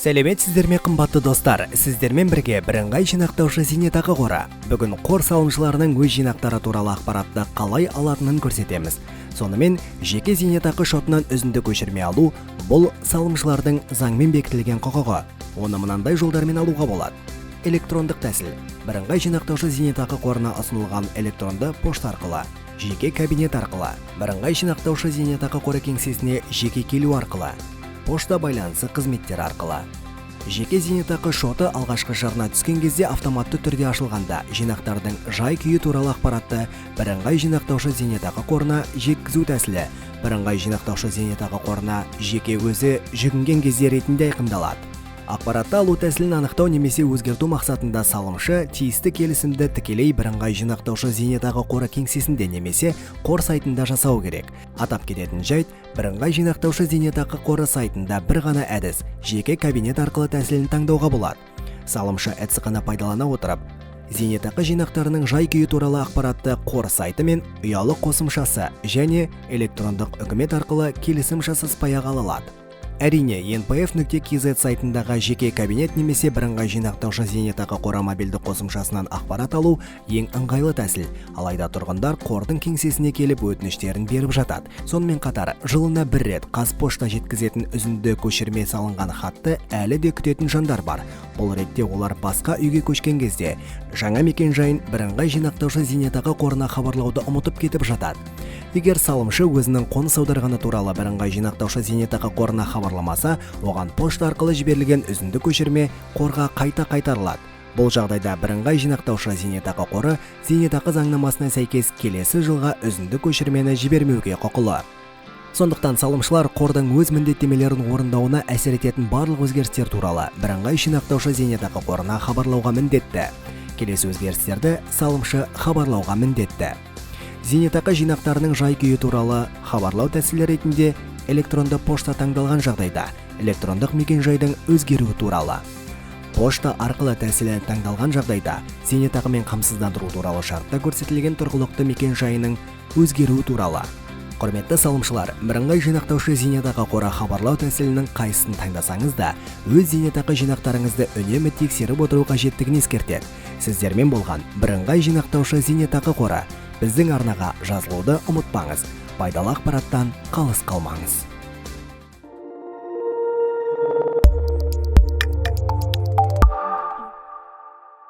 Сәлеметсіздер ме қымбатты достар, сіздермен бірге бірыңғай жинақтаушы зейнетақы қоры. Бүгін қор салымшыларының өз жинақтары туралы ақпаратты қалай алатынын көрсетеміз. Сонымен, жеке зейнетақы шотынан үзінді көшірме алу бұл салымшылардың заңмен бекітілген құқығы. Оны мынандай жолдармен алуға болады. Электрондық тәсіл. Бірыңғай жинақтаушы зейнетақы қорына ұсынылған электронды пошта арқылы, жеке кабинет арқылы, бірыңғай жинақтаушы зейнетақы қоры кеңсесіне жеке келу арқылы, пошта байланысы қызметтері арқылы. Жеке зейнетақы шоты алғашқы жарна түскен кезде автоматты түрде ашылғанда жинақтардың жай-күйі туралы ақпаратты бірыңғай жинақтаушы зейнетақы қорына жеткізу тәсілі бірыңғай жинақтаушы зейнетақы қорына жеке өзі жүгінген кезде ретінде айқындалады. Ақпаратты алу тәсілін анықтау немесе өзгерту мақсатында салымшы тиісті келісімді тікелей бірыңғай жинақтаушы зейнетақы қоры кеңсесінде немесе қор сайтында жасау керек. Атап кететін жайт, бірыңғай жинақтаушы зейнетақы қоры сайтында бір ғана әдіс, жеке кабинет арқылы тәсілін таңдауға болады. Салымшы әдісқана пайдалана отырып, зейнетақы жинақтарының жай-күйі туралы ақпаратты қор сайты мен ұялы қосымшасы және электрондық үкімет арқылы келісім жасаспай ала алады. Әрине, npf.kz сайтындағы жеке кабинет немесе бірыңғай жинақтаушы зейнетақы қоры мобильді қосымшасынан ақпарат алу ең ыңғайлы тәсіл. Алайда тұрғындар қордың кеңсесіне келіп өтініштерін беріп жатады. Сонымен қатар, жылына бір рет Қазпошта жеткізетін үзінді көшірме салынған хатты әлі де күтетін жандар бар. Бұл ретте олар басқа үйге көшкен кезде жаңа мекен-жайын бірыңғай жинақтаушы зейнетақы қорына хабарлауды ұмытып кетіп жатады. Егер салымшы өзінің қоныс аударғаны туралы бірыңғай жинақтаушы зейнетақы қорына хабарламаса, оған пошта арқылы жіберілген үзінді көшірме қорға қайта қайтарылады. Бұл жағдайда бірыңғай жинақтаушы зейнетақы қоры зейнетақы заңнамасына сәйкес келесі жылға үзінді көшірмені жібермеуге құқылы. Сондықтан салымшылар қордың өз міндеттемелерін орындауына әсер ететін барлық өзгерістер туралы бірыңғай жинақтаушы зейнетақы қорына хабарлауға міндетті. Келесі өзгерістерді салымшы хабарлауға міндетті. Зейнетақы жинақтарының жай-күйі туралы хабарлау тәсілі ретінде электронды пошта таңдалған жағдайда электрондық мекен-жайдың өзгеруі туралы. Пошта арқылы тәсілі таңдалған жағдайда зейнетақымен қамсыздандыру туралы шартта көрсетілген тұрғылықты мекен-жайының өзгеруі туралы. Құрметті салымшылар, бірыңғай жинақтаушы зейнетақы қоры хабарлау тәсілінің қайсысын таңдасаңыз да, өз зейнетақы жинақтарыңызды үнемі тексеріп отыру қажеттігін ескертеді. Сіздермен болған бірыңғай жинақтаушы зейнетақы қоры. Біздің арнаға жазылуды ұмытпаңыз. Пайдалы ақпараттан қалыс қалмаңыз.